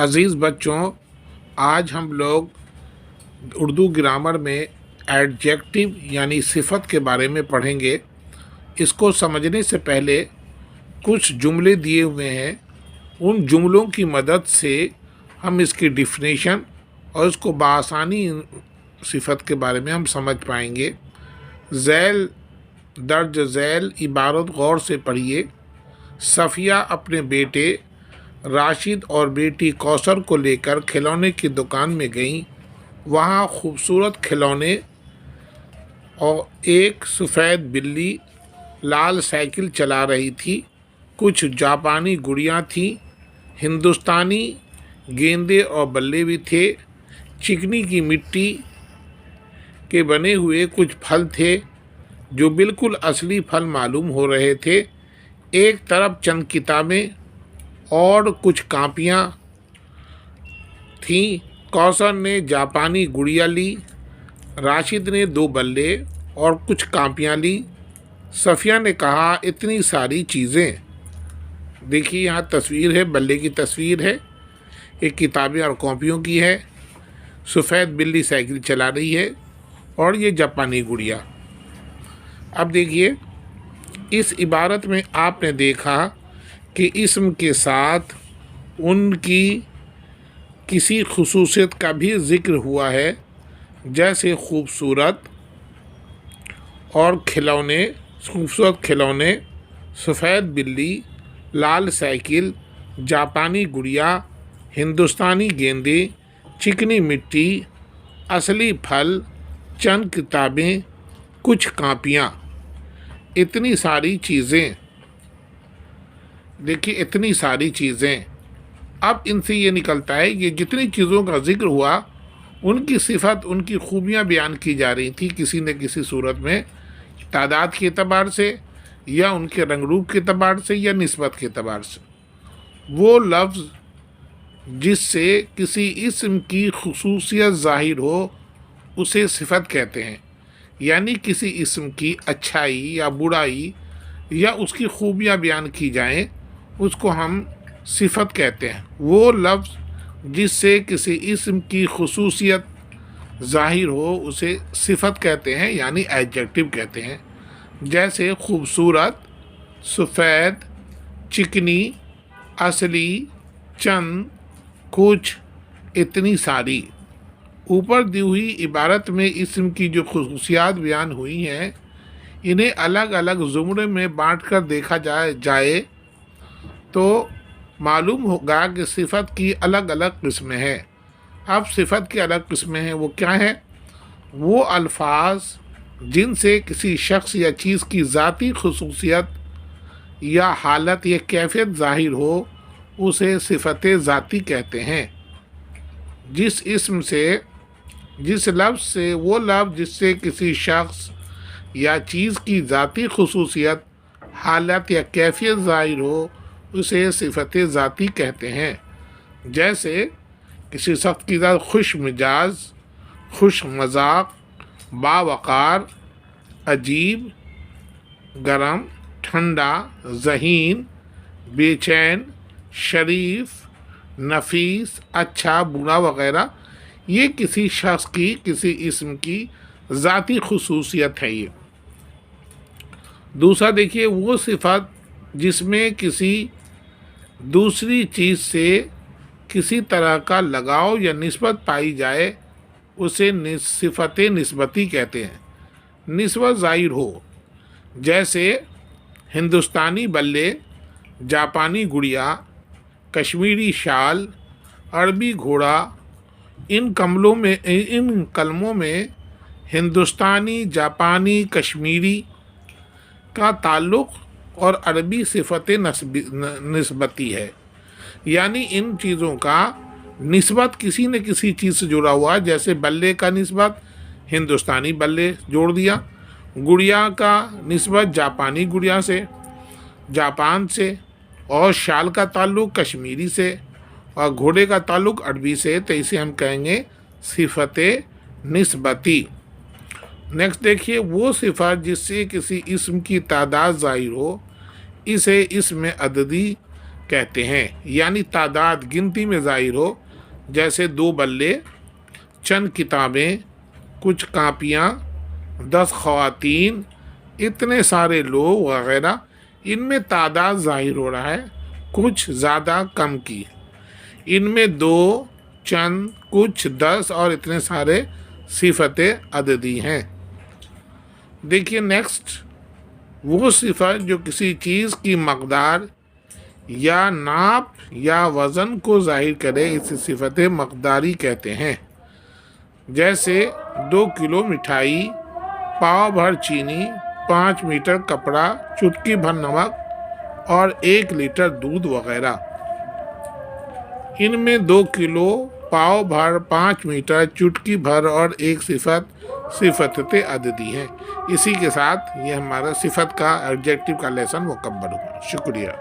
عزیز بچوں، آج ہم لوگ اردو گرامر میں ایڈجیکٹو یعنی صفت کے بارے میں پڑھیں گے۔ اس کو سمجھنے سے پہلے کچھ جملے دیے ہوئے ہیں، ان جملوں کی مدد سے ہم اس کی ڈیفینیشن اور اس کو بآسانی صفت کے بارے میں ہم سمجھ پائیں گے۔ ذیل درج ذیل عبارت غور سے پڑھیے۔ صفیہ اپنے بیٹے راشد اور بیٹی کوثر کو لے کر کھلونے کی دکان میں گئیں۔ وہاں خوبصورت کھلونے اور ایک سفید بلی لال سائیکل چلا رہی تھی۔ کچھ جاپانی گڑیاں تھیں، ہندوستانی گیندے اور بلے بھی تھے۔ چکنی کی مٹی کے بنے ہوئے کچھ پھل تھے جو بالکل اصلی پھل معلوم ہو رہے تھے۔ ایک طرف چند کتابیں اور کچھ کاپیاں تھیں۔ کوثر نے جاپانی گڑیا لی، راشد نے 2 بلے اور کچھ کاپیاں لی۔ صفیہ نے کہا، اتنی ساری چیزیں۔ دیکھیے یہاں تصویر ہے، بلے کی تصویر ہے، ایک کتابیں اور کاپیوں کی ہے، سفید بلی سائیکل چلا رہی ہے اور یہ جاپانی گڑیا۔ اب دیکھیے اس عبارت میں آپ نے دیکھا کہ اسم کے ساتھ ان کی کسی خصوصیت کا بھی ذکر ہوا ہے، جیسے خوبصورت اور کھلونے، خوبصورت کھلونے، سفید بلی، لال سائیکل، جاپانی گڑیا، ہندوستانی گیندے، چکنی مٹی، اصلی پھل، چند کتابیں، کچھ کاپیاں، اتنی ساری چیزیں۔ دیکھیے اتنی ساری چیزیں۔ اب ان سے یہ نکلتا ہے کہ جتنی چیزوں کا ذکر ہوا ان کی صفت، ان کی خوبیاں بیان کی جا رہی تھی کسی نہ کسی صورت میں، تعداد کے اعتبار سے یا ان کے رنگ روپ کے اعتبار سے یا نسبت کے اعتبار سے۔ وہ لفظ جس سے کسی اسم کی خصوصیت ظاہر ہو اسے صفت کہتے ہیں، یعنی کسی اسم کی اچھائی یا برائی یا اس کی خوبیاں بیان کی جائیں اس کو ہم صفت کہتے ہیں۔ وہ لفظ جس سے کسی اسم کی خصوصیت ظاہر ہو اسے صفت کہتے ہیں، یعنی ایڈجیکٹو کہتے ہیں، جیسے خوبصورت، سفید، چکنی، اصلی، چند، کچھ، اتنی ساری۔ اوپر دی ہوئی عبارت میں اسم کی جو خصوصیات بیان ہوئی ہیں انہیں الگ الگ زمرے میں بانٹ کر دیکھا جائے تو معلوم ہوگا کہ صفت کی الگ الگ قسمیں ہیں۔ اب صفت کی الگ قسمیں ہیں، وہ کیا ہیں؟ وہ الفاظ جن سے کسی شخص یا چیز کی ذاتی خصوصیت یا حالت یا کیفیت ظاہر ہو اسے صفت ذاتی کہتے ہیں۔ جس لفظ سے وہ لفظ جس سے کسی شخص یا چیز کی ذاتی خصوصیت، حالت یا کیفیت ظاہر ہو اسے صفت ذاتی کہتے ہیں۔ جیسے کسی شخص کی ذات خوش مزاج، خوش مذاق، باوقار، عجیب، گرم، ٹھنڈا، ذہین، بے چین، شریف، نفیس، اچھا، برا وغیرہ، یہ کسی شخص کی، کسی اسم کی ذاتی خصوصیت ہے۔ یہ دوسرا دیکھیے، وہ صفت جس میں کسی دوسری چیز سے کسی طرح کا لگاؤ یا نسبت پائی جائے اسے صفت نسبتی کہتے ہیں، نسبت ظاہر ہو، جیسے ہندوستانی بلے، جاپانی گڑیا، کشمیری شال، عربی گھوڑا۔ ان کلموں میں ہندوستانی، جاپانی، کشمیری کا تعلق اور عربی صفت نسبتی ہے، یعنی ان چیزوں کا نسبت کسی نہ کسی چیز سے جڑا ہوا، جیسے بلے کا نسبت ہندوستانی بلے جوڑ دیا، گڑیا کا نسبت جاپانی گڑیا سے، جاپان سے، اور شال کا تعلق کشمیری سے، اور گھوڑے کا تعلق عربی سے، تو اسے ہم کہیں گے صفت نسبتی۔ نیکسٹ دیکھیے، وہ صفت جس سے کسی اسم کی تعداد ظاہر ہو اسے اسم عددی کہتے ہیں، یعنی تعداد گنتی میں ظاہر ہو، جیسے 2 بلے، چند کتابیں، کچھ کاپیاں، 10 خواتین، اتنے سارے لوگ وغیرہ، ان میں تعداد ظاہر ہو رہا ہے، کچھ زیادہ کم کی۔ ان میں 2، چند، کچھ، 10 اور اتنے سارے صفت عددی ہیں۔ دیکھیے نیکسٹ، وہ صفت جو کسی چیز کی مقدار یا ناپ یا وزن کو ظاہر کرے اسے صفت مقداری کہتے ہیں، جیسے 2 کلو مٹھائی، پاؤ بھر چینی، 5 میٹر کپڑا، چٹکی بھر نمک اور 1 لیٹر دودھ وغیرہ۔ ان میں 2 کلو، پاؤ بھر، 5 میٹر، چٹکی بھر اور 1 صفت عددی ہیں۔ اسی کے ساتھ یہ ہمارا صفت کا ایڈجیکٹو کا لیسن مکمل ہوا۔ شکریہ۔